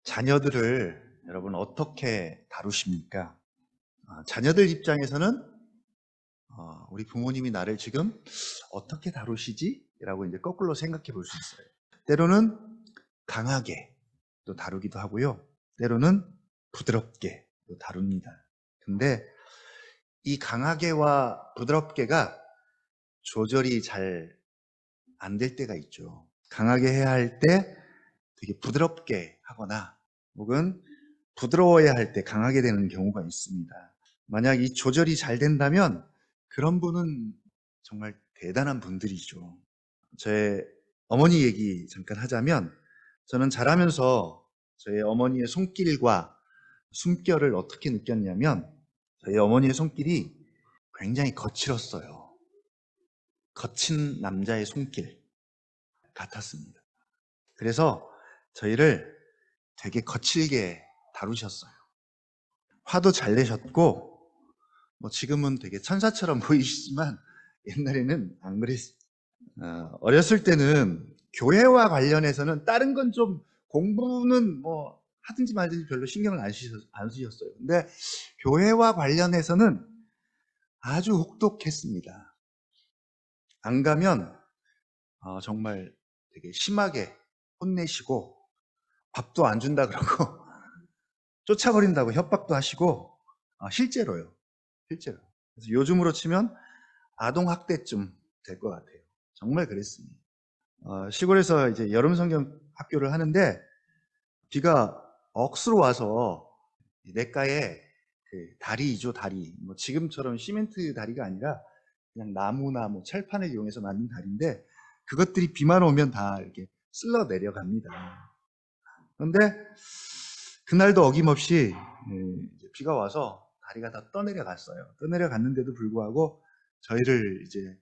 자녀들을 여러분 어떻게 다루십니까? 자녀들 입장에서는 우리 부모님이 나를 지금 어떻게 다루시지? 라고 이제 거꾸로 생각해 볼 수 있어요. 때로는 강하게 또 다루기도 하고요. 때로는 부드럽게 또 다룹니다. 근데 이 강하게와 부드럽게가 조절이 잘 안 될 때가 있죠. 강하게 해야 할 때 되게 부드럽게 하거나 혹은 부드러워야 할 때 강하게 되는 경우가 있습니다. 만약 이 조절이 잘 된다면 그런 분은 정말 대단한 분들이죠. 제 어머니 얘기 잠깐 하자면, 저는 자라면서 저희 어머니의 손길과 숨결을 어떻게 느꼈냐면, 저희 어머니의 손길이 굉장히 거칠었어요. 거친 남자의 손길 같았습니다. 그래서 저희를 되게 거칠게 다루셨어요. 화도 잘 내셨고, 지금은 되게 천사처럼 보이시지만 옛날에는 안 그랬어요. 어렸을 때는 교회와 관련해서는 다른 건 좀 공부는 하든지 말든지 별로 신경을 안 쓰셨어요. 근데 교회와 관련해서는 아주 혹독했습니다. 안 가면 정말 되게 심하게 혼내시고 밥도 안 준다 그러고 쫓아버린다고 협박도 하시고, 실제로요. 실제로. 그래서 요즘으로 치면 아동학대쯤 될 것 같아요. 정말 그랬습니다. 시골에서 이제 여름 성경 학교를 하는데 비가 억수로 와서 냇가에 그 다리죠, 다리. 지금처럼 시멘트 다리가 아니라 그냥 나무나 철판을 이용해서 만든 다리인데, 그것들이 비만 오면 다 이렇게 쓸러 내려갑니다. 그런데 그날도 어김없이 이제 비가 와서 다리가 다 떠내려갔어요. 떠내려갔는데도 불구하고 저희를 이제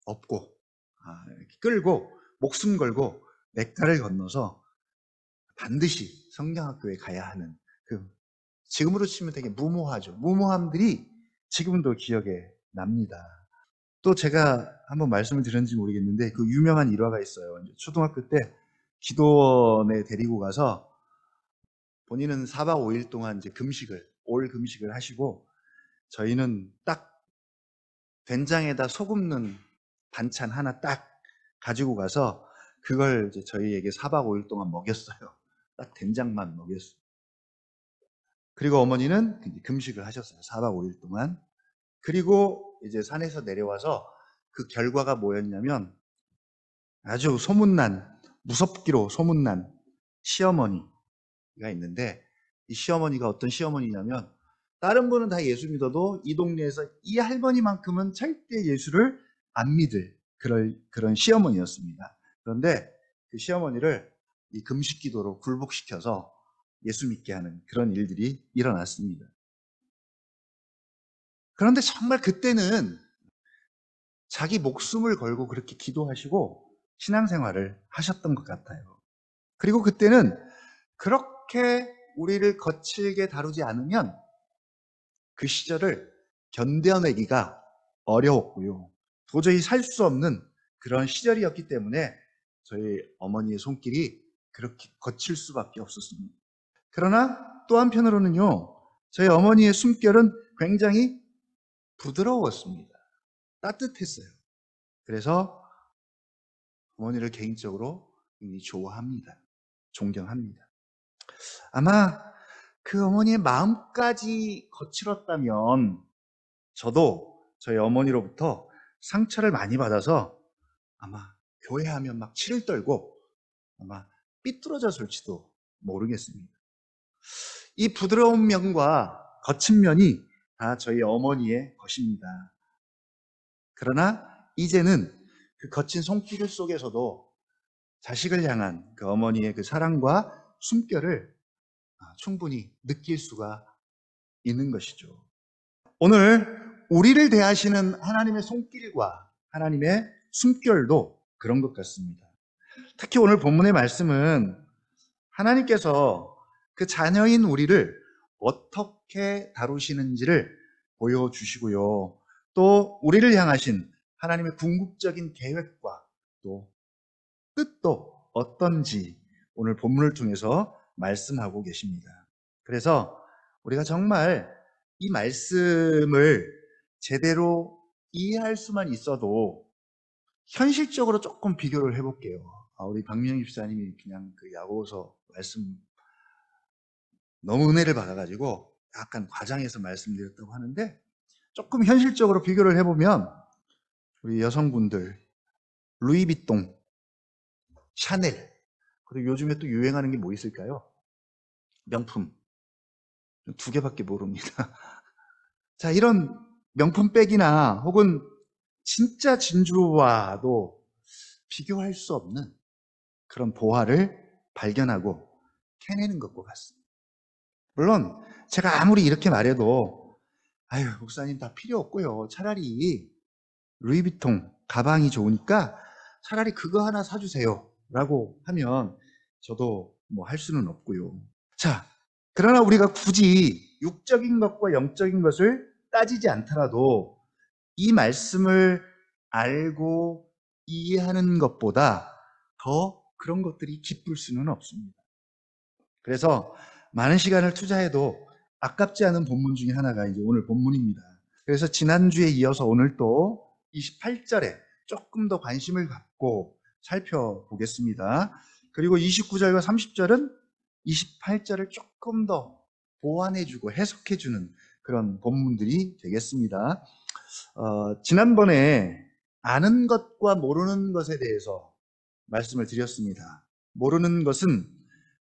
업고 이렇게 끌고 목숨 걸고 냇가를 건너서 반드시 성경학교에 가야 하는, 그 지금으로 치면 되게 무모하죠. 무모함들이 지금도 기억에 납니다. 또 제가 한번 말씀을 드렸는지 모르겠는데, 그 유명한 일화가 있어요. 이제 초등학교 때 기도원에 데리고 가서 본인은 4박 5일 동안 이제 올 금식을 하시고, 저희는 딱 된장에다 소금 넣은 반찬 하나 딱 가지고 가서 그걸 이제 저희에게 4박 5일 동안 먹였어요. 딱 된장만 먹였어요. 그리고 어머니는 금식을 하셨어요. 4박 5일 동안. 그리고 이제 산에서 내려와서 그 결과가 뭐였냐면, 아주 무섭기로 소문난 시어머니가 있는데, 이 시어머니가 어떤 시어머니냐면, 다른 분은 다 예수 믿어도 이 동네에서 이 할머니만큼은 절대 예수를 안 믿을 그런 시어머니였습니다. 그런데 그 시어머니를 이 금식 기도로 굴복시켜서 예수 믿게 하는 그런 일들이 일어났습니다. 그런데 정말 그때는 자기 목숨을 걸고 그렇게 기도하시고 신앙생활을 하셨던 것 같아요. 그리고 그때는 그렇게 우리를 거칠게 다루지 않으면 그 시절을 견뎌내기가 어려웠고요. 도저히 살 수 없는 그런 시절이었기 때문에 저희 어머니의 손길이 그렇게 거칠 수밖에 없었습니다. 그러나 또 한편으로는요, 저희 어머니의 숨결은 굉장히 부드러웠습니다. 따뜻했어요. 그래서 어머니를 개인적으로 굉장히 좋아합니다. 존경합니다. 아마 그 어머니의 마음까지 거칠었다면 저도 저희 어머니로부터 상처를 많이 받아서 아마 교회 하면 막 치를 떨고 아마 삐뚤어졌을지도 모르겠습니다. 이 부드러운 면과 거친 면이 다 저희 어머니의 것입니다. 그러나 이제는 그 거친 손길 속에서도 자식을 향한 그 어머니의 그 사랑과 숨결을 충분히 느낄 수가 있는 것이죠. 오늘 우리를 대하시는 하나님의 손길과 하나님의 숨결도 그런 것 같습니다. 특히 오늘 본문의 말씀은 하나님께서 그 자녀인 우리를 어떻게 다루시는지를 보여주시고요. 또 우리를 향하신 하나님의 궁극적인 계획과 또 뜻도 어떤지 오늘 본문을 통해서 말씀하고 계십니다. 그래서 우리가 정말 이 말씀을 제대로 이해할 수만 있어도 현실적으로 조금 비교를 해볼게요. 우리 박명희 집사님이 그냥 그 야고보서 말씀 너무 은혜를 받아가지고 약간 과장해서 말씀드렸다고 하는데, 조금 현실적으로 비교를 해보면 우리 여성분들 루이비통, 샤넬, 그리고 요즘에 또 유행하는 게 뭐 있을까요? 명품. 두 개밖에 모릅니다. 자, 이런 명품백이나 혹은 진짜 진주와도 비교할 수 없는 그런 보화를 발견하고 캐내는 것과 같습니다. 물론 제가 아무리 이렇게 말해도 아유, 목사님 다 필요 없고요. 차라리 루이비통 가방이 좋으니까 차라리 그거 하나 사주세요 라고 하면 저도 뭐 할 수는 없고요. 자, 그러나 우리가 굳이 육적인 것과 영적인 것을 따지지 않더라도 이 말씀을 알고 이해하는 것보다 더 그런 것들이 기쁠 수는 없습니다. 그래서 많은 시간을 투자해도 아깝지 않은 본문 중에 하나가 이제 오늘 본문입니다. 그래서 지난주에 이어서 오늘 또 28절에 조금 더 관심을 갖고 살펴보겠습니다. 그리고 29절과 30절은 28절을 조금 더 보완해주고 해석해주는 그런 본문들이 되겠습니다. 지난번에 아는 것과 모르는 것에 대해서 말씀을 드렸습니다. 모르는 것은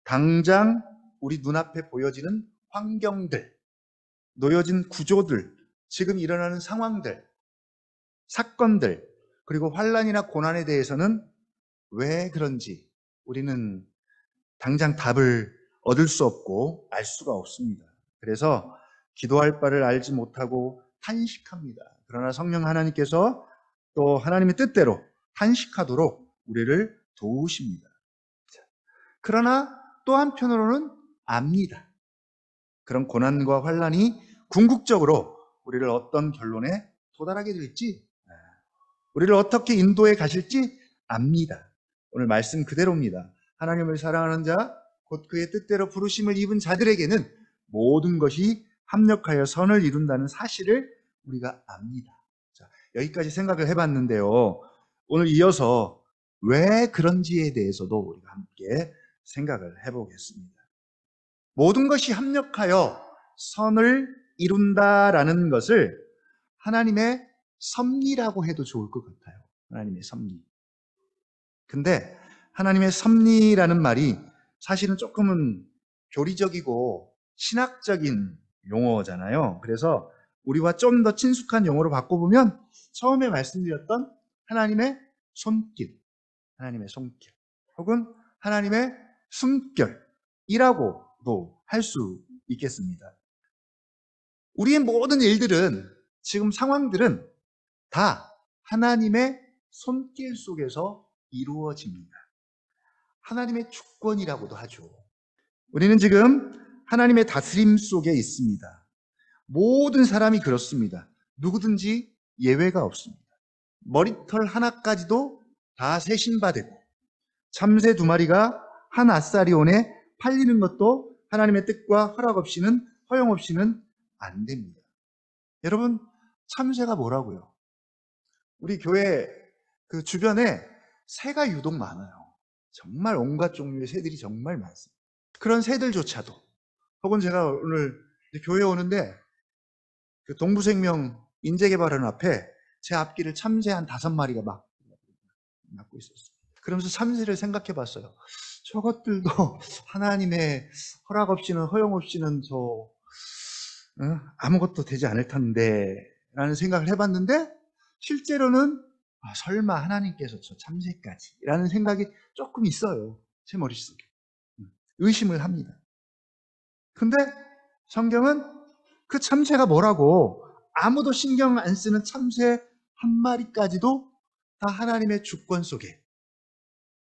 당장 우리 눈앞에 보여지는 환경들, 놓여진 구조들, 지금 일어나는 상황들, 사건들, 그리고 환난이나 고난에 대해서는 왜 그런지 우리는 당장 답을 얻을 수 없고 알 수가 없습니다. 그래서 기도할 바를 알지 못하고 탄식합니다. 그러나 성령 하나님께서 또 하나님의 뜻대로 탄식하도록 우리를 도우십니다. 그러나 또 한편으로는 압니다. 그런 고난과 환난이 궁극적으로 우리를 어떤 결론에 도달하게 될지, 우리를 어떻게 인도해 가실지 압니다. 오늘 말씀 그대로입니다. 하나님을 사랑하는 자, 곧 그의 뜻대로 부르심을 입은 자들에게는 모든 것이 합력하여 선을 이룬다는 사실을 우리가 압니다. 자, 여기까지 생각을 해봤는데요. 오늘 이어서 왜 그런지에 대해서도 우리가 함께 생각을 해보겠습니다. 모든 것이 합력하여 선을 이룬다라는 것을 하나님의 섭리라고 해도 좋을 것 같아요. 하나님의 섭리. 근데 하나님의 섭리라는 말이 사실은 조금은 교리적이고 신학적인 용어잖아요. 그래서 우리와 좀 더 친숙한 용어로 바꿔보면 처음에 말씀드렸던 하나님의 손길, 하나님의 손길, 혹은 하나님의 숨결이라고도 할 수 있겠습니다. 우리의 모든 일들은, 지금 상황들은 다 하나님의 손길 속에서 이루어집니다. 하나님의 주권이라고도 하죠. 우리는 지금 하나님의 다스림 속에 있습니다. 모든 사람이 그렇습니다. 누구든지 예외가 없습니다. 머리털 하나까지도 다 세신바되고 참새 2마리가 한 아사리온에 팔리는 것도 하나님의 뜻과 허락 없이는, 허용 없이는 안 됩니다. 여러분, 참새가 뭐라고요? 우리 교회 그 주변에 새가 유독 많아요. 정말 온갖 종류의 새들이 정말 많습니다. 그런 새들조차도, 혹은 제가 오늘 교회 오는데 그 동부생명 인재개발원 앞에 제 앞길을 참새 한 5마리가 막 막고 있었어요. 그러면서 참새를 생각해 봤어요. 저것들도 하나님의 허락 없이는, 허용 없이는 아무것도 되지 않을 텐데 라는 생각을 해봤는데, 실제로는 설마 하나님께서 저 참새까지 라는 생각이 조금 있어요. 제 머릿속에. 의심을 합니다. 근데 성경은 그 참새가 뭐라고, 아무도 신경 안 쓰는 참새 1마리까지도 다 하나님의 주권 속에,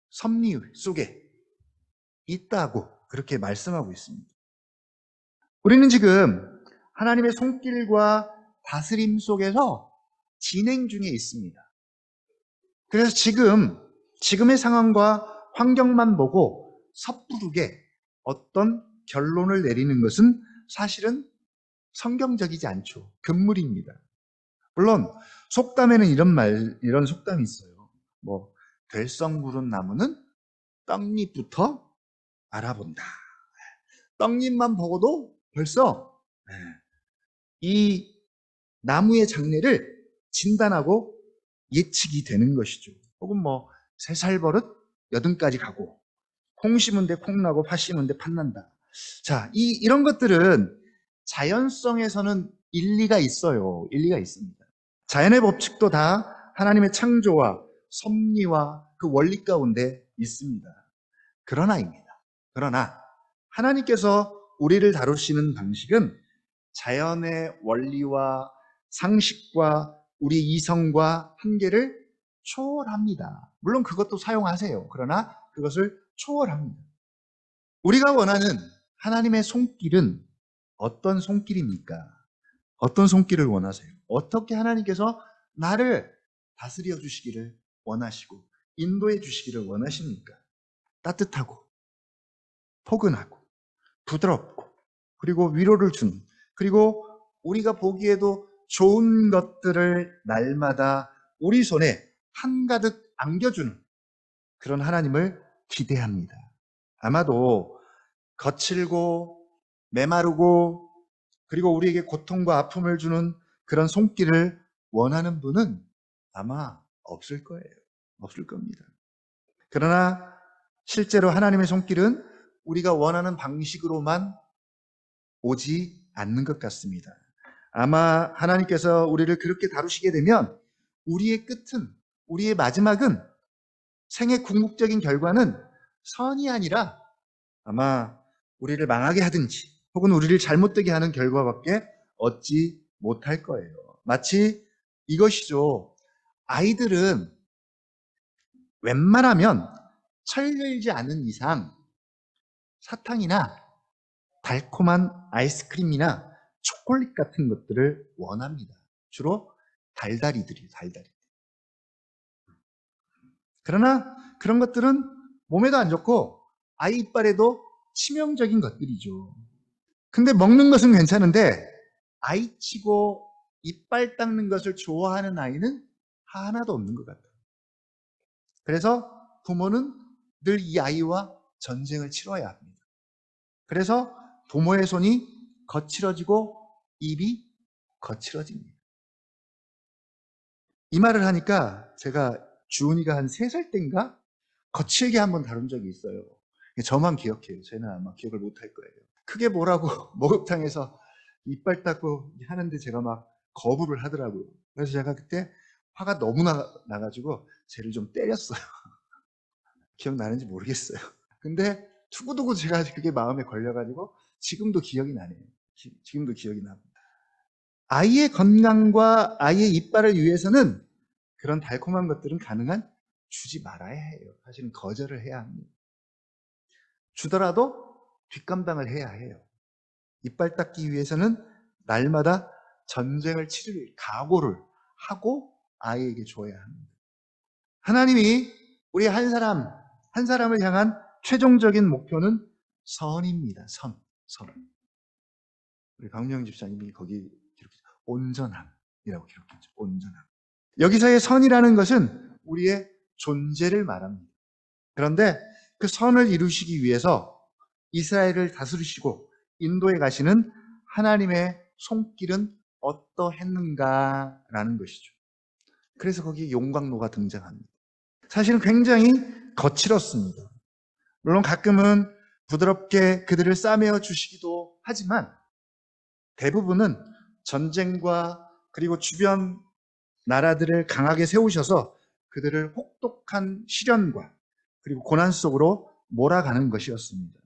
섭리 속에 있다고 그렇게 말씀하고 있습니다. 우리는 지금 하나님의 손길과 다스림 속에서 진행 중에 있습니다. 그래서 지금의 상황과 환경만 보고 섣부르게 어떤 결론을 내리는 것은 사실은 성경적이지 않죠. 금물입니다. 물론 속담에는 이런 속담이 있어요. 뭐 될성부른 나무는 떡잎부터 알아본다. 떡잎만 보고도 벌써 이 나무의 장래를 진단하고 예측이 되는 것이죠. 혹은 뭐 3살 버릇 8까지 가고 콩 심은 데 콩 나고 팥 심은 데 팥 난다. 자, 이런 것들은 자연성에서는 일리가 있어요. 일리가 있습니다. 자연의 법칙도 다 하나님의 창조와 섭리와 그 원리 가운데 있습니다. 그러나 하나님께서 우리를 다루시는 방식은 자연의 원리와 상식과 우리 이성과 한계를 초월합니다. 물론 그것도 사용하세요. 그러나 그것을 초월합니다. 우리가 원하는 하나님의 손길은 어떤 손길입니까? 어떤 손길을 원하세요? 어떻게 하나님께서 나를 다스려 주시기를 원하시고 인도해 주시기를 원하십니까? 따뜻하고 포근하고 부드럽고 그리고 위로를 주는 그리고 우리가 보기에도 좋은 것들을 날마다 우리 손에 한가득 안겨주는 그런 하나님을 기대합니다. 아마도 거칠고 메마르고 그리고 우리에게 고통과 아픔을 주는 그런 손길을 원하는 분은 아마 없을 거예요. 없을 겁니다. 그러나 실제로 하나님의 손길은 우리가 원하는 방식으로만 오지 않는 것 같습니다. 아마 하나님께서 우리를 그렇게 다루시게 되면 우리의 끝은, 우리의 마지막은 생의 궁극적인 결과는 선이 아니라 아마 우리를 망하게 하든지 혹은 우리를 잘못되게 하는 결과밖에 얻지 못할 거예요. 마치 이것이죠. 아이들은 웬만하면 철들지 않은 이상 사탕이나 달콤한 아이스크림이나 초콜릿 같은 것들을 원합니다. 주로 달달이들이에요, 달달이. 그러나 그런 것들은 몸에도 안 좋고 아이 이빨에도 치명적인 것들이죠. 근데 먹는 것은 괜찮은데 아이치고 이빨 닦는 것을 좋아하는 아이는 하나도 없는 것 같아요. 그래서 부모는 늘 이 아이와 전쟁을 치러야 합니다. 그래서 부모의 손이 거칠어지고 입이 거칠어집니다. 이 말을 하니까 제가 주은이가 한 3살 때인가 거칠게 한번 다룬 적이 있어요. 저만 기억해요. 쟤는 아마 기억을 못할 거예요. 크게 뭐라고 목욕탕에서 이빨 닦고 하는데 제가 막 거부를 하더라고요. 그래서 제가 그때 화가 너무 나가지고 쟤를 좀 때렸어요. 기억나는지 모르겠어요. 근데 투구두고 제가 그게 마음에 걸려가지고 지금도 기억이 나네요. 지금도 기억이 납니다. 아이의 건강과 아이의 이빨을 위해서는 그런 달콤한 것들은 가능한 주지 말아야 해요. 사실은 거절을 해야 합니다. 주더라도 뒷감당을 해야 해요. 이빨 닦기 위해서는 날마다 전쟁을 치를 각오를 하고 아이에게 줘야 합니다. 하나님이 우리 한 사람을 향한 최종적인 목표는 선입니다. 선. 우리 강명 집사님이 거기 기록했죠. 온전함이라고 기록했죠. 온전함. 여기서의 선이라는 것은 우리의 존재를 말합니다. 그런데 그 선을 이루시기 위해서 이스라엘을 다스리시고 인도에 가시는 하나님의 손길은 어떠했는가라는 것이죠. 그래서 거기에 용광로가 등장합니다. 사실은 굉장히 거칠었습니다. 물론 가끔은 부드럽게 그들을 싸매어 주시기도 하지만 대부분은 전쟁과 그리고 주변 나라들을 강하게 세우셔서 그들을 혹독한 시련과 그리고 고난 속으로 몰아가는 것이었습니다.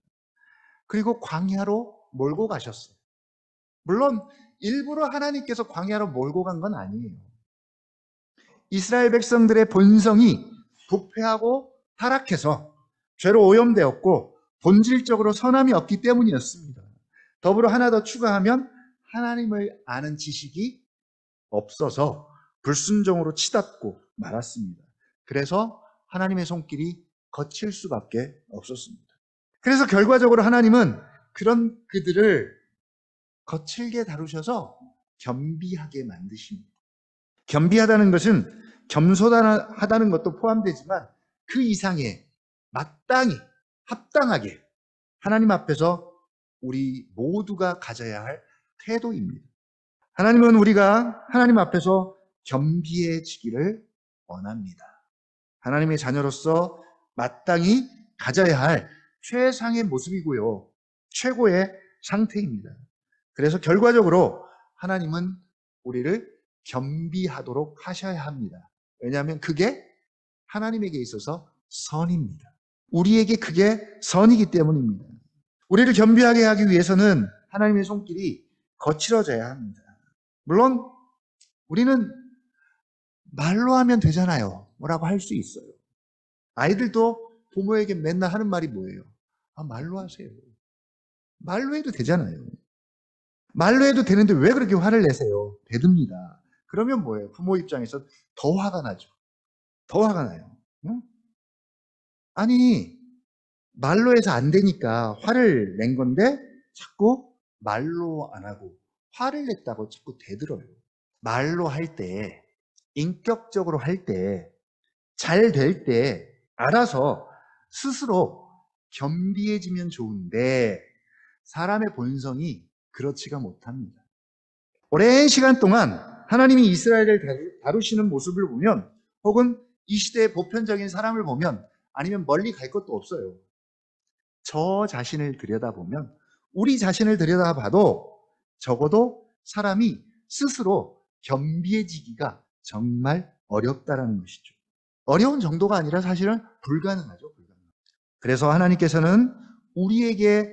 그리고 광야로 몰고 가셨어요. 물론 일부러 하나님께서 광야로 몰고 간 건 아니에요. 이스라엘 백성들의 본성이 부패하고 타락해서 죄로 오염되었고 본질적으로 선함이 없기 때문이었습니다. 더불어 하나 더 추가하면 하나님을 아는 지식이 없어서 불순종으로 치닫고 말았습니다. 그래서 하나님의 손길이 거칠 수밖에 없었습니다. 그래서 결과적으로 하나님은 그런 그들을 거칠게 다루셔서 겸비하게 만드십니다. 겸비하다는 것은 겸손하다는 것도 포함되지만 그 이상의 마땅히 합당하게 하나님 앞에서 우리 모두가 가져야 할 태도입니다. 하나님은 우리가 하나님 앞에서 겸비해지기를 원합니다. 하나님의 자녀로서 마땅히 가져야 할 최상의 모습이고요. 최고의 상태입니다. 그래서 결과적으로 하나님은 우리를 겸비하도록 하셔야 합니다. 왜냐하면 그게 하나님에게 있어서 선입니다. 우리에게 그게 선이기 때문입니다. 우리를 겸비하게 하기 위해서는 하나님의 손길이 거칠어져야 합니다. 물론 우리는 말로 하면 되잖아요. 뭐라고 할 수 있어요. 아이들도 부모에게 맨날 하는 말이 뭐예요? 말로 하세요. 말로 해도 되잖아요. 말로 해도 되는데 왜 그렇게 화를 내세요? 되듭니다. 그러면 뭐예요? 부모 입장에서 더 화가 나죠. 더 화가 나요. 응? 아니, 말로 해서 안 되니까 화를 낸 건데 자꾸 말로 안 하고 화를 냈다고 자꾸 대들어요. 말로 할 때, 인격적으로 할 때, 잘 될 때 알아서 스스로 겸비해지면 좋은데 사람의 본성이 그렇지가 못합니다. 오랜 시간 동안 하나님이 이스라엘을 다루시는 모습을 보면 혹은 이 시대의 보편적인 사람을 보면 아니면 멀리 갈 것도 없어요. 저 자신을 들여다보면 우리 자신을 들여다봐도 적어도 사람이 스스로 겸비해지기가 정말 어렵다라는 것이죠. 어려운 정도가 아니라 사실은 불가능하죠. 그래서 하나님께서는 우리에게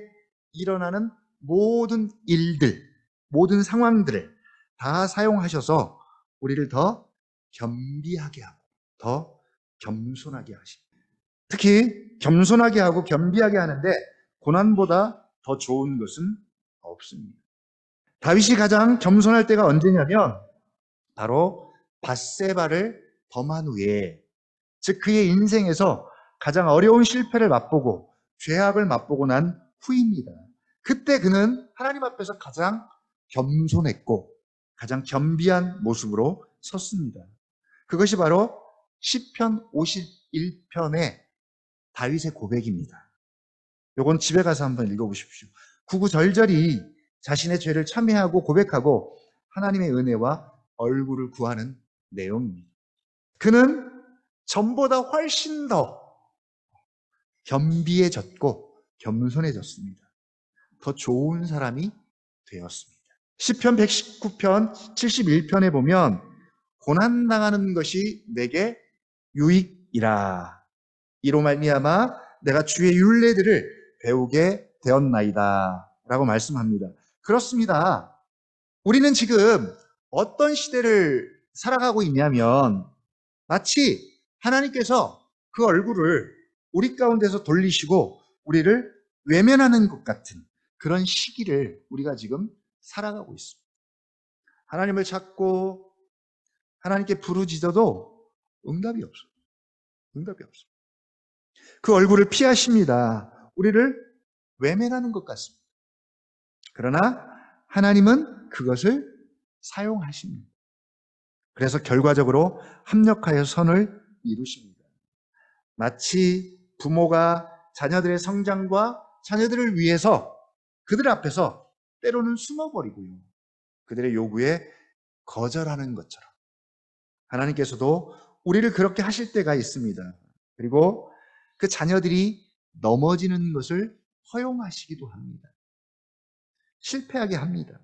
일어나는 모든 일들, 모든 상황들을 다 사용하셔서 우리를 더 겸비하게 하고 더 겸손하게 하십니다. 특히 겸손하게 하고 겸비하게 하는데 고난보다 더 좋은 것은 없습니다. 다윗이 가장 겸손할 때가 언제냐면 바로 밧세바를 범한 후에, 즉 그의 인생에서 가장 어려운 실패를 맛보고 죄악을 맛보고 난 후입니다. 그때 그는 하나님 앞에서 가장 겸손했고 가장 겸비한 모습으로 섰습니다. 그것이 바로 시편 51편의 다윗의 고백입니다. 요건 집에 가서 한번 읽어보십시오. 구구절절히 자신의 죄를 참회하고 고백하고 하나님의 은혜와 얼굴을 구하는 내용입니다. 그는 전보다 훨씬 더 겸비해졌고 겸손해졌습니다. 더 좋은 사람이 되었습니다. 시편 119편 71편에 보면 고난당하는 것이 내게 유익이라. 이로 말미암아 내가 주의 율례들을 배우게 되었나이다 라고 말씀합니다. 그렇습니다. 우리는 지금 어떤 시대를 살아가고 있냐면 마치 하나님께서 그 얼굴을 우리 가운데서 돌리시고 우리를 외면하는 것 같은 그런 시기를 우리가 지금 살아가고 있습니다. 하나님을 찾고 하나님께 부르짖어도 응답이 없어요. 응답이 없어요. 그 얼굴을 피하십니다. 우리를 외면하는 것 같습니다. 그러나 하나님은 그것을 사용하십니다. 그래서 결과적으로 합력하여 선을 이루십니다. 마치 부모가 자녀들의 성장과 자녀들을 위해서 그들 앞에서 때로는 숨어버리고요. 그들의 요구에 거절하는 것처럼 하나님께서도 우리를 그렇게 하실 때가 있습니다. 그리고 그 자녀들이 넘어지는 것을 허용하시기도 합니다. 실패하게 합니다.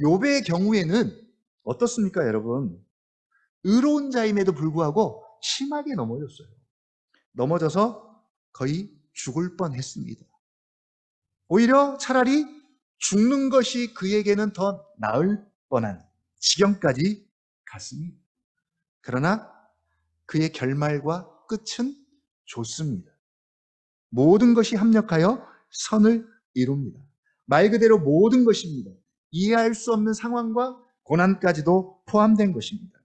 욥의 경우에는 어떻습니까, 여러분? 의로운 자임에도 불구하고 심하게 넘어졌어요. 넘어져서 거의 죽을 뻔했습니다. 오히려 차라리 죽는 것이 그에게는 더 나을 뻔한 지경까지 갔습니다. 그러나 그의 결말과 끝은 좋습니다. 모든 것이 합력하여 선을 이룹니다. 말 그대로 모든 것입니다. 이해할 수 없는 상황과 고난까지도 포함된 것입니다.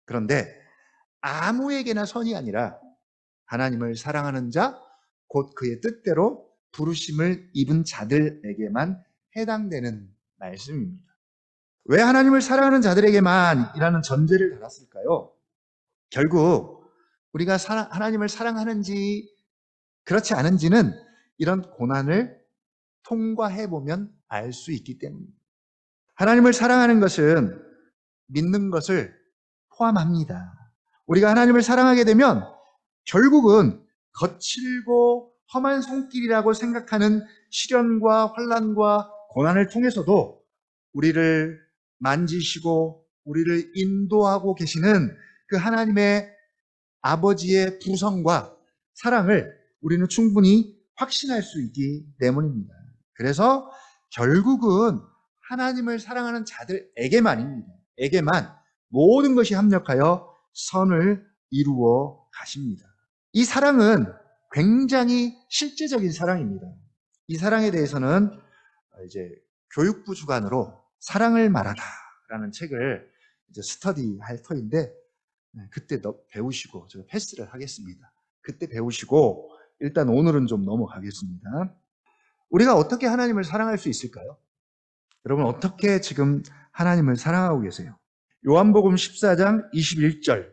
그런데 아무에게나 선이 아니라 하나님을 사랑하는 자, 곧 그의 뜻대로 부르심을 입은 자들에게만 해당되는 말씀입니다. 왜 하나님을 사랑하는 자들에게만 이라는 전제를 달았을까요? 결국 우리가 하나님을 사랑하는지 그렇지 않은지는 이런 고난을 통과해보면 알 수 있기 때문입니다. 하나님을 사랑하는 것은 믿는 것을 포함합니다. 우리가 하나님을 사랑하게 되면 결국은 거칠고 험한 손길이라고 생각하는 시련과 환난과 고난을 통해서도 우리를 만지시고 우리를 인도하고 계시는 그 하나님의 아버지의 부성과 사랑을 우리는 충분히 확신할 수 있기 때문입니다. 그래서 결국은 하나님을 사랑하는 자들에게만 모든 것이 합력하여 선을 이루어 가십니다. 이 사랑은 굉장히 실제적인 사랑입니다. 이 사랑에 대해서는 이제 교육부 주관으로 사랑을 말하다라는 책을 이제 스터디할 터인데 그때 배우시고 제가 패스를 하겠습니다. 그때 배우시고 일단 오늘은 좀 넘어가겠습니다. 우리가 어떻게 하나님을 사랑할 수 있을까요? 여러분 어떻게 지금 하나님을 사랑하고 계세요? 요한복음 14장 21절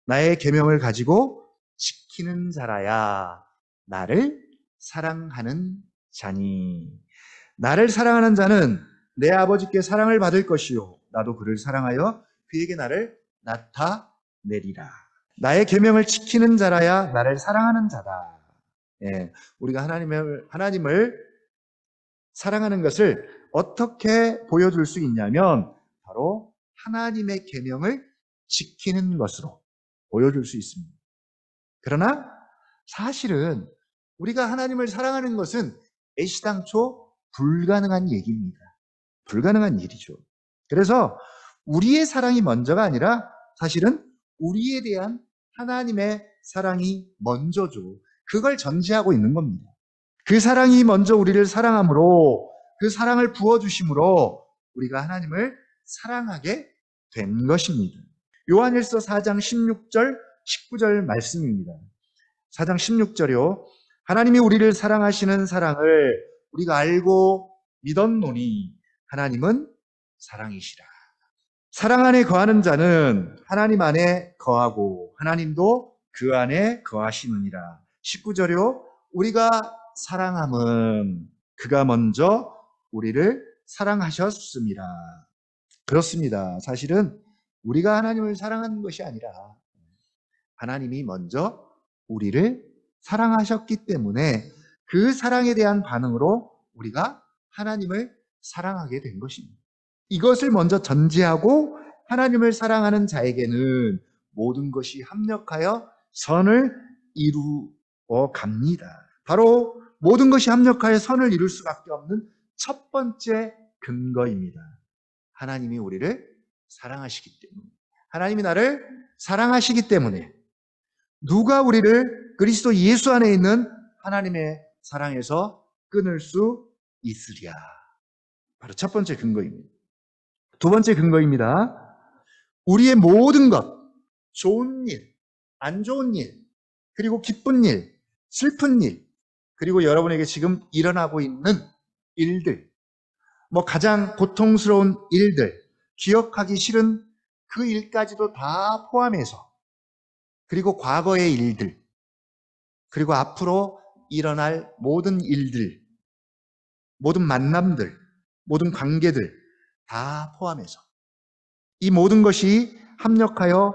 나의 계명을 가지고 지키는 자라야 나를 사랑하는 자니 나를 사랑하는 자는 내 아버지께 사랑을 받을 것이요 나도 그를 사랑하여 그에게 나를 나타내리라. 나의 계명을 지키는 자라야 나를 사랑하는 자다. 예, 우리가 하나님을 사랑하는 것을 어떻게 보여줄 수 있냐면 바로 하나님의 계명을 지키는 것으로 보여줄 수 있습니다. 그러나 사실은 우리가 하나님을 사랑하는 것은 애시당초 불가능한 얘기입니다. 불가능한 일이죠. 그래서 우리의 사랑이 먼저가 아니라 사실은 우리에 대한 하나님의 사랑이 먼저죠. 그걸 전제하고 있는 겁니다. 그 사랑이 먼저 우리를 사랑함으로 그 사랑을 부어주심으로 우리가 하나님을 사랑하게 된 것입니다. 요한일서 4장 16절 19절 말씀입니다. 4장 16절이요. 하나님이 우리를 사랑하시는 사랑을 우리가 알고 믿었노니 하나님은 사랑이시라. 사랑 안에 거하는 자는 하나님 안에 거하고 하나님도 그 안에 거하시느니라. 19절이요. 우리가 사랑함은 그가 먼저 우리를 사랑하셨습니다. 그렇습니다. 사실은 우리가 하나님을 사랑하는 것이 아니라 하나님이 먼저 우리를 사랑하셨기 때문에 그 사랑에 대한 반응으로 우리가 하나님을 사랑하게 된 것입니다. 이것을 먼저 전제하고 하나님을 사랑하는 자에게는 모든 것이 합력하여 선을 이루어 갑니다. 바로 모든 것이 합력하여 선을 이룰 수밖에 없는 첫 번째 근거입니다. 하나님이 우리를 사랑하시기 때문에, 하나님이 나를 사랑하시기 때문에 누가 우리를 그리스도 예수 안에 있는 하나님의 사랑에서 끊을 수 있으랴. 바로 첫 번째 근거입니다. 두 번째 근거입니다. 우리의 모든 것, 좋은 일, 안 좋은 일, 그리고 기쁜 일, 슬픈 일, 그리고 여러분에게 지금 일어나고 있는 일들, 가장 고통스러운 일들, 기억하기 싫은 그 일까지도 다 포함해서, 그리고 과거의 일들, 그리고 앞으로 일어날 모든 일들, 모든 만남들, 모든 관계들 다 포함해서 이 모든 것이 합력하여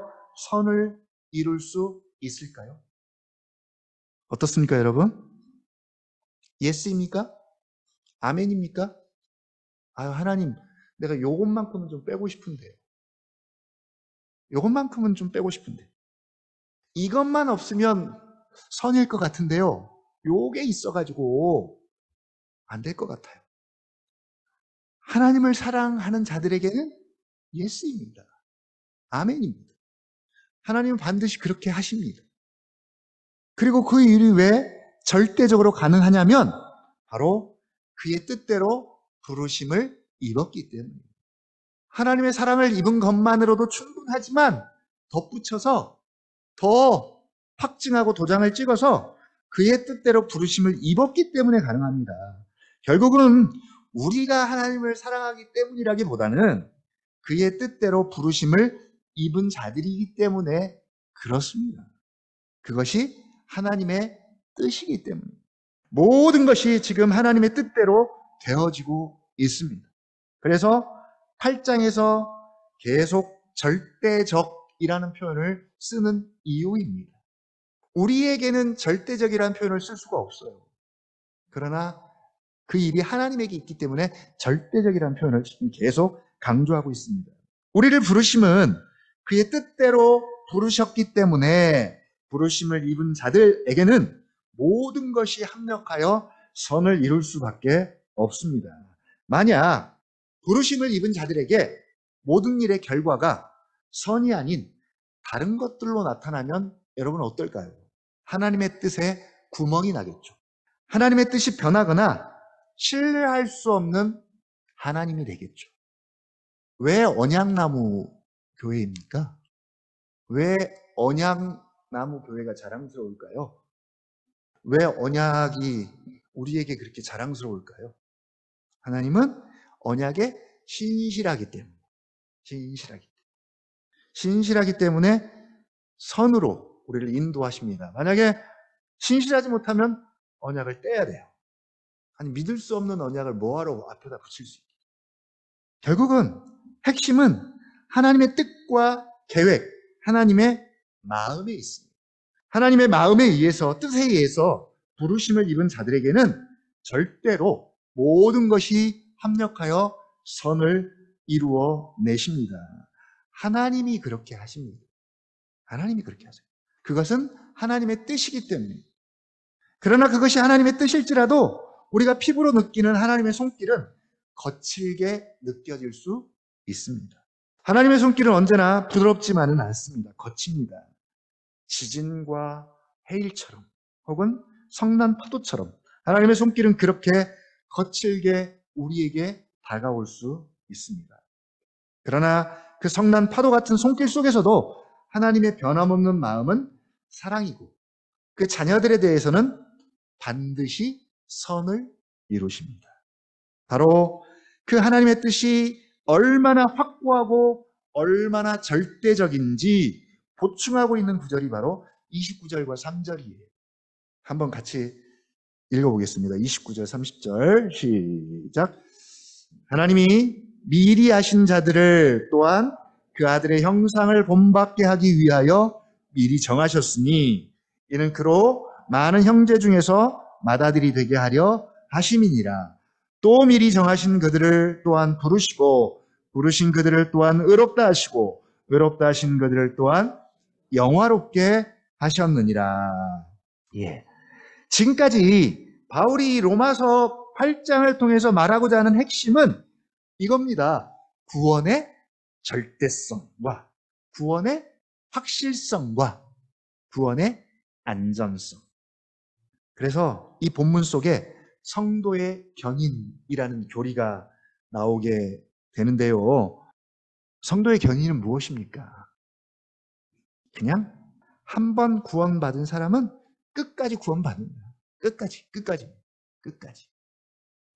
선을 이룰 수 있을까요? 어떻습니까, 여러분? 예스입니까? 아멘입니까? 아유, 하나님, 내가 요것만큼은 좀 빼고 싶은데요. 요것만큼은 좀 빼고 싶은데. 이것만 없으면 선일 것 같은데요. 요게 있어가지고 안 될 것 같아요. 하나님을 사랑하는 자들에게는 예스입니다. 아멘입니다. 하나님은 반드시 그렇게 하십니다. 그리고 그 일이 왜 절대적으로 가능하냐면 바로 그의 뜻대로 부르심을 입었기 때문입니다. 하나님의 사랑을 입은 것만으로도 충분하지만 덧붙여서 더 확증하고 도장을 찍어서 그의 뜻대로 부르심을 입었기 때문에 가능합니다. 결국은 우리가 하나님을 사랑하기 때문이라기보다는 그의 뜻대로 부르심을 입은 자들이기 때문에 그렇습니다. 그것이 하나님의 뜻이기 때문입니다. 모든 것이 지금 하나님의 뜻대로 되어지고 있습니다. 그래서 8장에서 계속 절대적이라는 표현을 쓰는 이유입니다. 우리에게는 절대적이라는 표현을 쓸 수가 없어요. 그러나 그 일이 하나님에게 있기 때문에 절대적이라는 표현을 지금 계속 강조하고 있습니다. 우리를 부르심은 그의 뜻대로 부르셨기 때문에 부르심을 입은 자들에게는 모든 것이 합력하여 선을 이룰 수밖에 없습니다. 만약 부르심을 입은 자들에게 모든 일의 결과가 선이 아닌 다른 것들로 나타나면 여러분 어떨까요? 하나님의 뜻에 구멍이 나겠죠. 하나님의 뜻이 변하거나 신뢰할 수 없는 하나님이 되겠죠. 왜 언약나무 교회입니까? 왜 언약나무 교회가 자랑스러울까요? 왜 언약이 우리에게 그렇게 자랑스러울까요? 하나님은 언약에 신실하기 때문에, 신실하기 때문에 선으로 우리를 인도하십니다. 만약에 신실하지 못하면 언약을 떼야 돼요. 아니, 믿을 수 없는 언약을 뭐하러 앞에다 붙일 수 있겠어요? 결국은 핵심은 하나님의 뜻과 계획, 하나님의 마음에 있습니다. 하나님의 마음에 의해서, 뜻에 의해서 부르심을 입은 자들에게는 절대로 모든 것이 합력하여 선을 이루어 내십니다. 하나님이 그렇게 하십니다. 하나님이 그렇게 하세요. 그것은 하나님의 뜻이기 때문입니다. 그러나 그것이 하나님의 뜻일지라도 우리가 피부로 느끼는 하나님의 손길은 거칠게 느껴질 수 있습니다. 하나님의 손길은 언제나 부드럽지만은 않습니다. 거칩니다. 지진과 해일처럼 혹은 성난 파도처럼 하나님의 손길은 그렇게 거칠게 우리에게 다가올 수 있습니다. 그러나 그 성난 파도 같은 손길 속에서도 하나님의 변함없는 마음은 사랑이고 그 자녀들에 대해서는 반드시 선을 이루십니다. 바로 그 하나님의 뜻이 얼마나 확고하고 얼마나 절대적인지 보충하고 있는 구절이 바로 29절과 3절이에요. 한번 같이 읽어보겠습니다. 29절, 30절 시작. 하나님이 미리 아신 자들을 또한 그 아들의 형상을 본받게 하기 위하여 미리 정하셨으니 이는 그로 많은 형제 중에서 맏아들이 되게 하려 하심이니라. 또 미리 정하신 그들을 또한 부르시고 부르신 그들을 또한 의롭다 하시고 의롭다 하신 그들을 또한 영화롭게 하셨느니라. 예. 지금까지 바울이 로마서 8장을 통해서 말하고자 하는 핵심은 이겁니다. 구원의 절대성과 구원의 확실성과 구원의 안전성. 그래서 이 본문 속에 성도의 견인이라는 교리가 나오게 되는데요. 성도의 견인은 무엇입니까? 그냥 한 번 구원받은 사람은 끝까지 구원받는다. 끝까지.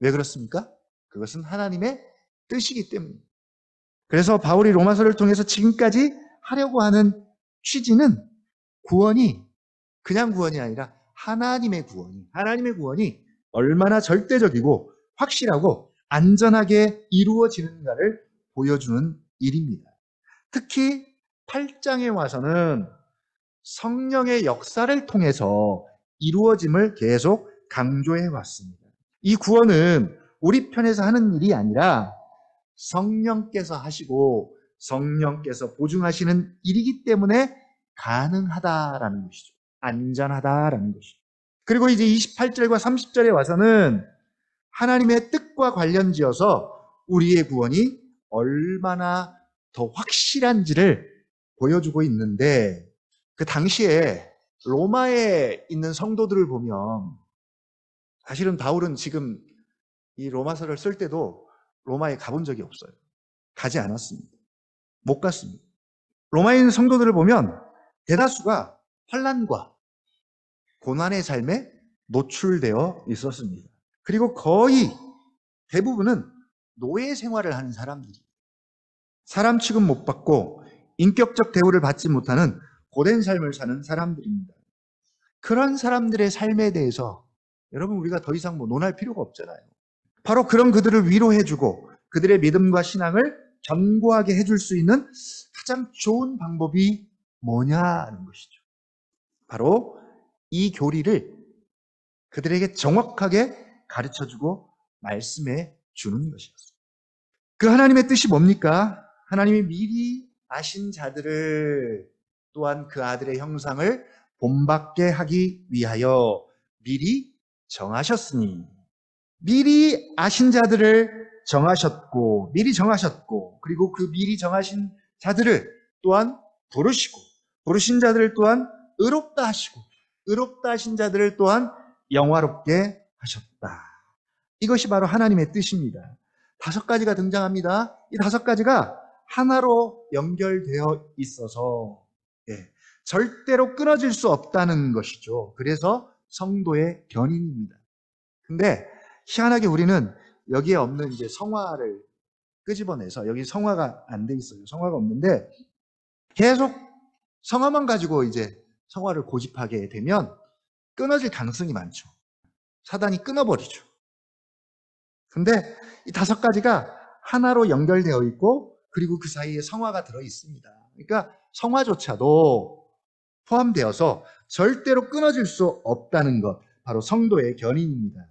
왜 그렇습니까? 그것은 하나님의 뜻이기 때문입니다. 그래서 바울이 로마서를 통해서 지금까지 하려고 하는 취지는 구원이 그냥 구원이 아니라 하나님의 구원이 얼마나 절대적이고 확실하고 안전하게 이루어지는가를 보여주는 일입니다. 특히 8장에 와서는 성령의 역사를 통해서 이루어짐을 계속 강조해 왔습니다. 이 구원은 우리 편에서 하는 일이 아니라 성령께서 하시고 성령께서 보증하시는 일이기 때문에 가능하다라는 것이죠. 안전하다라는 것이죠. 그리고 이제 28절과 30절에 와서는 하나님의 뜻과 관련지어서 우리의 구원이 얼마나 더 확실한지를 보여주고 있는데 그 당시에 로마에 있는 성도들을 보면 사실은 바울은 지금 이 로마서를 쓸 때도 로마에 가본 적이 없어요. 가지 않았습니다. 못 갔습니다. 로마에 있는 성도들을 보면 대다수가 환난과 고난의 삶에 노출되어 있었습니다. 그리고 거의 대부분은 노예 생활을 하는 사람들이 사람 취급 못 받고 인격적 대우를 받지 못하는 고된 삶을 사는 사람들입니다. 그런 사람들의 삶에 대해서 여러분 우리가 더 이상 논할 필요가 없잖아요. 바로 그런 그들을 위로해주고 그들의 믿음과 신앙을 견고하게 해줄 수 있는 가장 좋은 방법이 뭐냐는 것이죠. 바로 이 교리를 그들에게 정확하게 가르쳐주고 말씀해 주는 것이었어요. 그 하나님의 뜻이 뭡니까? 하나님이 미리 아신 자들을 또한 그 아들의 형상을 본받게 하기 위하여 미리 정하셨으니, 미리 아신 자들을 미리 정하셨고, 그리고 그 미리 정하신 자들을 또한 부르신 자들을 또한 의롭다 하시고, 의롭다 하신 자들을 또한 영화롭게 하셨다. 이것이 바로 하나님의 뜻입니다. 5가지가 등장합니다. 이 5가지가 하나로 연결되어 있어서 절대로 끊어질 수 없다는 것이죠. 그래서 성도의 견인입니다. 근데 희한하게 우리는 여기에 없는 이제 성화를 끄집어내서, 여기 성화가 안 돼 있어요. 성화가 없는데 계속 성화만 가지고 이제 성화를 고집하게 되면 끊어질 가능성이 많죠. 사단이 끊어버리죠. 근데 이 5가지가 하나로 연결되어 있고, 그리고 그 사이에 성화가 들어 있습니다. 그러니까 성화조차도 포함되어서 절대로 끊어질 수 없다는 것, 바로 성도의 견인입니다.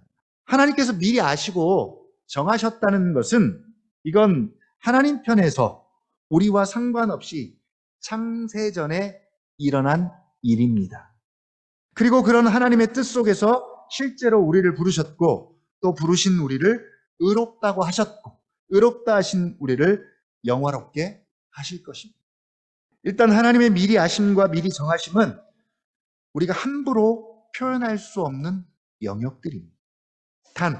하나님께서 미리 아시고 정하셨다는 것은, 이건 하나님 편에서 우리와 상관없이 창세전에 일어난 일입니다. 그리고 그런 하나님의 뜻 속에서 실제로 우리를 부르셨고, 또 부르신 우리를 의롭다고 하셨고, 의롭다 하신 우리를 영화롭게 하실 것입니다. 일단 하나님의 미리 아심과 미리 정하심은 우리가 함부로 표현할 수 없는 영역들입니다. 단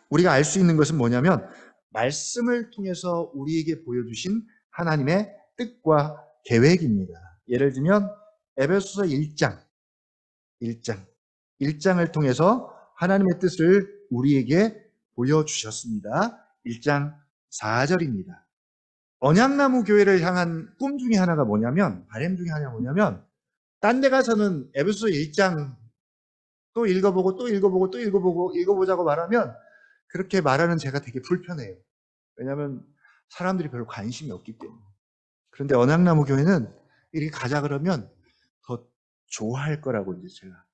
우리가 알 수 있는 것은 뭐냐면, 말씀을 통해서 우리에게 보여주신 하나님의 뜻과 계획입니다. 예를 들면 에베소서 1장을 통해서 하나님의 뜻을 우리에게 보여주셨습니다. 1장 4절입니다. 언약나무 교회를 향한 꿈 중에 하나가 뭐냐면, 바람 중에 하나가 뭐냐면, 딴 데 가서는 에베소서 1장 또 읽어보고 또 읽어보고 또 읽어보자고 말하면, 그렇게 말하는 제가 되게 불편해요. 왜냐하면 사람들이 별로 관심이 없기 때문에. 그런데 언약나무 교회는 이렇게 가자 그러면 더 좋아할 거라고 이제 제가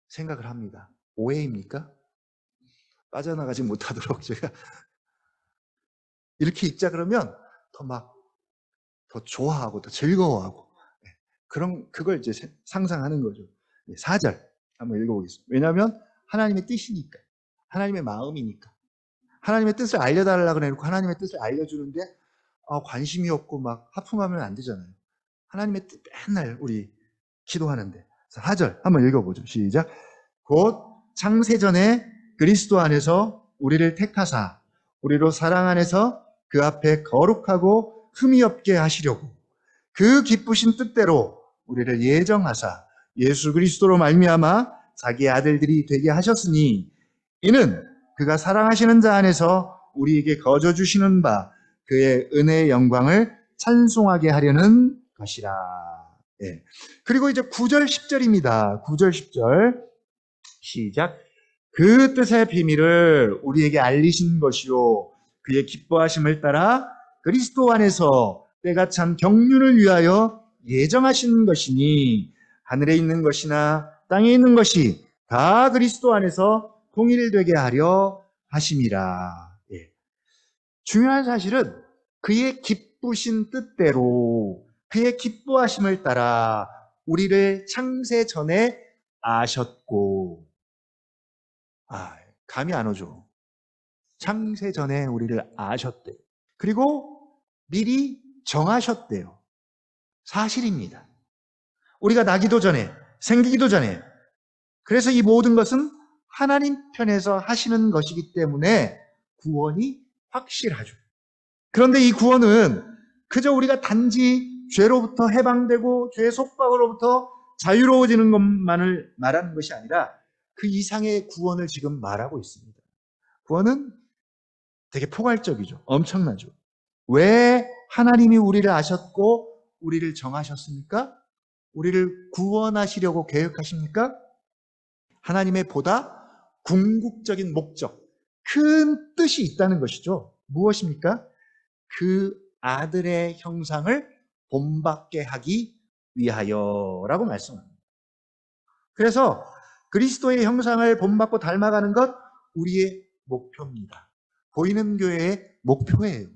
생각을 합니다. 오해입니까? 빠져나가지 못하도록 제가 이렇게 읽자 그러면 더 좋아하고 더 즐거워하고, 그걸 이제 상상하는 거죠. 4절 한번 읽어보겠습니다. 왜냐하면 하나님의 뜻이니까, 하나님의 마음이니까. 하나님의 뜻을 알려달라고 해놓고 하나님의 뜻을 알려주는데 관심이 없고 막 하품하면 안 되잖아요. 하나님의 뜻 맨날 우리 기도하는데. 4절 한번 읽어보죠. 시작. 곧 창세전에 그리스도 안에서 우리를 택하사 우리로 사랑 안에서 그 앞에 거룩하고 흠이 없게 하시려고 그 기쁘신 뜻대로 우리를 예정하사 예수 그리스도로 말미암아 자기 아들들이 되게 하셨으니, 이는 그가 사랑하시는 자 안에서 우리에게 거저 주시는 바 그의 은혜의 영광을 찬송하게 하려는 것이라. 그리고 이제 9절 10절입니다. 9절 10절 시작. 그 뜻의 비밀을 우리에게 알리신 것이요 그의 기뻐하심을 따라 그리스도 안에서 때가 참 경륜을 위하여 예정하신 것이니, 하늘에 있는 것이나 땅에 있는 것이 다 그리스도 안에서 통일되게 하려 하심이라. 중요한 사실은 그의 기쁘신 뜻대로, 그의 기뻐하심을 따라 우리를 창세 전에 아셨고, 감이 안 오죠. 창세 전에 우리를 아셨대요. 그리고 미리 정하셨대요. 사실입니다. 우리가 나기도 전에, 생기기도 전에. 그래서 이 모든 것은 하나님 편에서 하시는 것이기 때문에 구원이 확실하죠. 그런데 이 구원은 그저 우리가 단지 죄로부터 해방되고 죄의 속박으로부터 자유로워지는 것만을 말하는 것이 아니라 그 이상의 구원을 지금 말하고 있습니다. 구원은 되게 포괄적이죠. 엄청나죠. 왜 하나님이 우리를 아셨고 우리를 정하셨습니까? 우리를 구원하시려고 계획하십니까? 하나님의 보다 궁극적인 목적, 큰 뜻이 있다는 것이죠. 무엇입니까? 그 아들의 형상을 본받게 하기 위하여라고 말씀합니다. 그래서 그리스도의 형상을 본받고 닮아가는 것 우리의 목표입니다. 보이는 교회의 목표예요.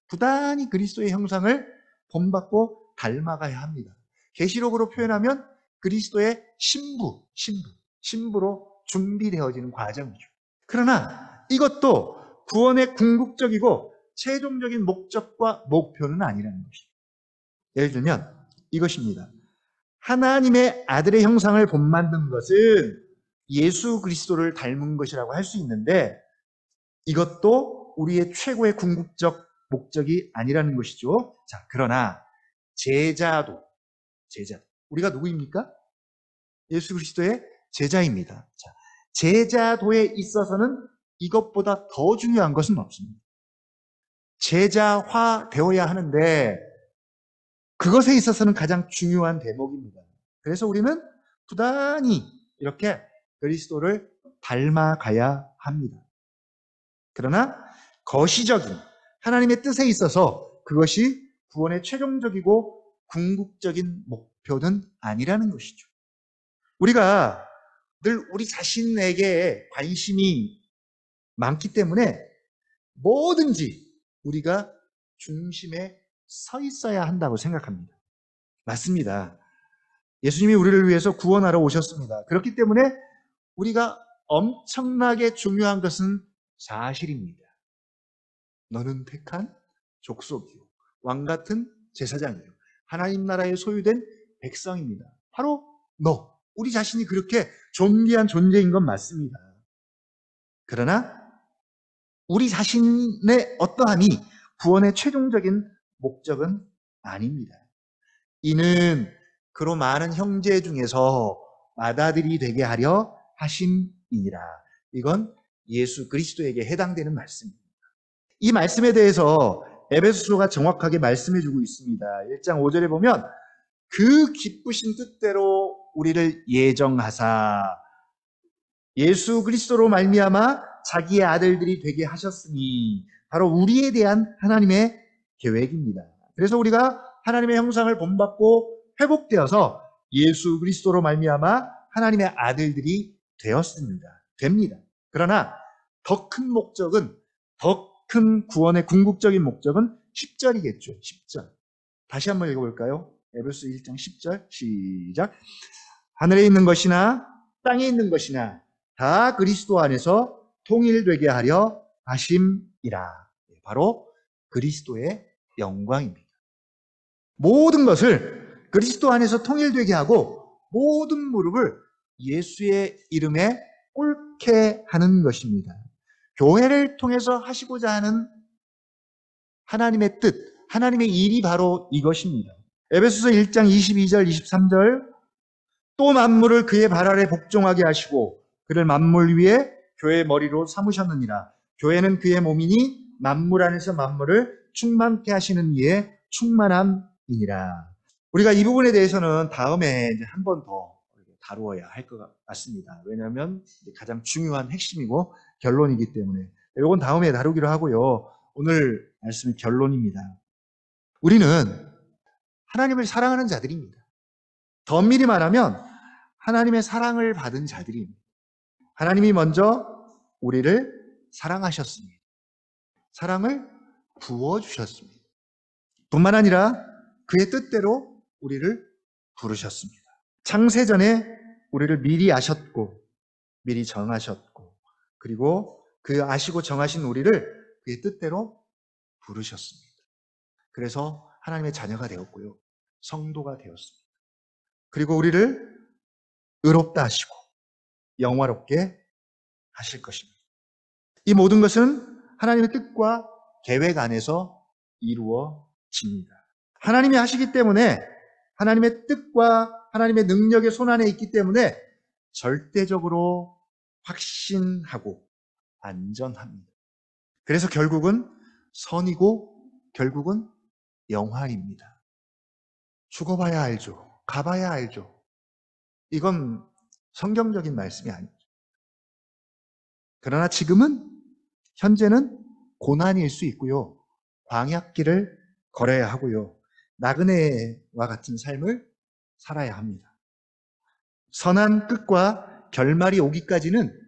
부단히 그리스도의 형상을 본받고 닮아가야 합니다. 계시록으로 표현하면 그리스도의 신부로 준비되어지는 과정이죠. 그러나 이것도 구원의 궁극적이고 최종적인 목적과 목표는 아니라는 것이죠. 예를 들면 이것입니다. 하나님의 아들의 형상을 본받는 것은 예수 그리스도를 닮은 것이라고 할 수 있는데 이것도 우리의 최고의 궁극적 목적이 아니라는 것이죠. 자, 그러나 제자도 우리가 누구입니까? 예수 그리스도의 제자입니다. 자, 제자도에 있어서는 이것보다 더 중요한 것은 없습니다. 제자화 되어야 하는데 그것에 있어서는 가장 중요한 대목입니다. 그래서 우리는 부단히 이렇게 그리스도를 닮아가야 합니다. 그러나 거시적인 하나님의 뜻에 있어서 그것이 구원의 최종적이고 궁극적인 목표는 아니라는 것이죠. 우리가 늘 우리 자신에게 관심이 많기 때문에 뭐든지 우리가 중심에 서 있어야 한다고 생각합니다. 맞습니다. 예수님이 우리를 위해서 구원하러 오셨습니다. 그렇기 때문에 우리가 엄청나게 중요한 것은 사실입니다. 너는 택한 족속이요 왕 같은 제사장이요 하나님 나라에 소유된 백성입니다. 바로 우리 자신이 그렇게 존귀한 존재인 건 맞습니다. 그러나 우리 자신의 어떠함이 구원의 최종적인 목적은 아닙니다. 이는 그로 많은 형제 중에서 맏아들이 되게 하려 하심이니라. 이건 예수 그리스도에게 해당되는 말씀입니다. 이 말씀에 대해서 에베소서가 정확하게 말씀해주고 있습니다. 1장 5절에 보면 그 기쁘신 뜻대로 우리를 예정하사 예수 그리스도로 말미암아 자기의 아들들이 되게 하셨으니 바로 우리에 대한 하나님의 계획입니다. 그래서 우리가 하나님의 형상을 본받고 회복되어서 예수 그리스도로 말미암아 하나님의 아들들이 됩니다. 그러나 더 큰 구원의 궁극적인 목적은 10절이겠죠. 10절. 다시 한번 읽어볼까요? 에베소 1장 10절 시작. 하늘에 있는 것이나 땅에 있는 것이나 다 그리스도 안에서 통일되게 하려 하심이라. 바로 그리스도의 영광입니다. 모든 것을 그리스도 안에서 통일되게 하고 모든 무릎을 예수의 이름에 꿇게 하는 것입니다. 교회를 통해서 하시고자 하는 하나님의 뜻, 하나님의 일이 바로 이것입니다. 에베소서 1장 22절, 23절 또 만물을 그의 발 아래 복종하게 하시고 그를 만물 위에 교회의 머리로 삼으셨느니라. 교회는 그의 몸이니 만물 안에서 만물을 충만케 하시는 이의 충만함이니라. 우리가 이 부분에 대해서는 다음에 한 번 더 다루어야 할 것 같습니다. 왜냐하면 가장 중요한 핵심이고 결론이기 때문에 이건 다음에 다루기로 하고요. 오늘 말씀의 결론입니다. 우리는 하나님을 사랑하는 자들입니다. 더 엄밀히 말하면 하나님의 사랑을 받은 자들입니다. 하나님이 먼저 우리를 사랑하셨습니다. 사랑을 부어주셨습니다. 뿐만 아니라 그의 뜻대로 우리를 부르셨습니다. 창세전에 우리를 미리 아셨고 미리 정하셨고 그리고 그 아시고 정하신 우리를 그의 뜻대로 부르셨습니다. 그래서 하나님의 자녀가 되었고요. 성도가 되었습니다. 그리고 우리를 의롭다 하시고 영화롭게 하실 것입니다. 이 모든 것은 하나님의 뜻과 계획 안에서 이루어집니다. 하나님이 하시기 때문에 하나님의 뜻과 하나님의 능력의 손안에 있기 때문에 절대적으로 확신하고 안전합니다. 그래서 결국은 선이고 결국은 영화입니다. 죽어봐야 알죠. 가봐야 알죠. 이건 성경적인 말씀이 아니죠. 그러나 지금은 현재는 고난일 수 있고요. 광야길을 걸어야 하고요. 나그네와 같은 삶을 살아야 합니다. 선한 끝과 결말이 오기까지는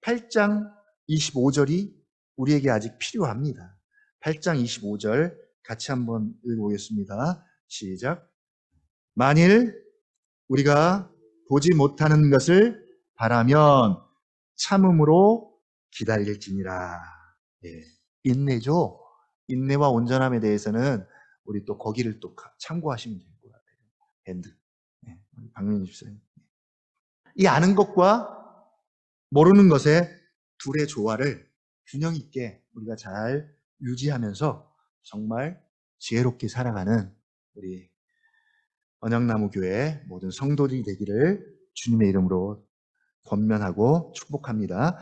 8장 25절이 우리에게 아직 필요합니다. 8장 25절 같이 한번 읽어보겠습니다. 시작. 만일 우리가 보지 못하는 것을 바라면 참음으로 기다릴지니라. 예, 인내죠. 인내와 온전함에 대해서는 우리 또 거기를 또 참고하시면 될 것 같아요. 밴드. 예, 박민희 집사님. 이 아는 것과 모르는 것의 둘의 조화를 균형 있게 우리가 잘 유지하면서 정말 지혜롭게 살아가는 우리 언약나무 교회 모든 성도들이 되기를 주님의 이름으로 권면하고 축복합니다.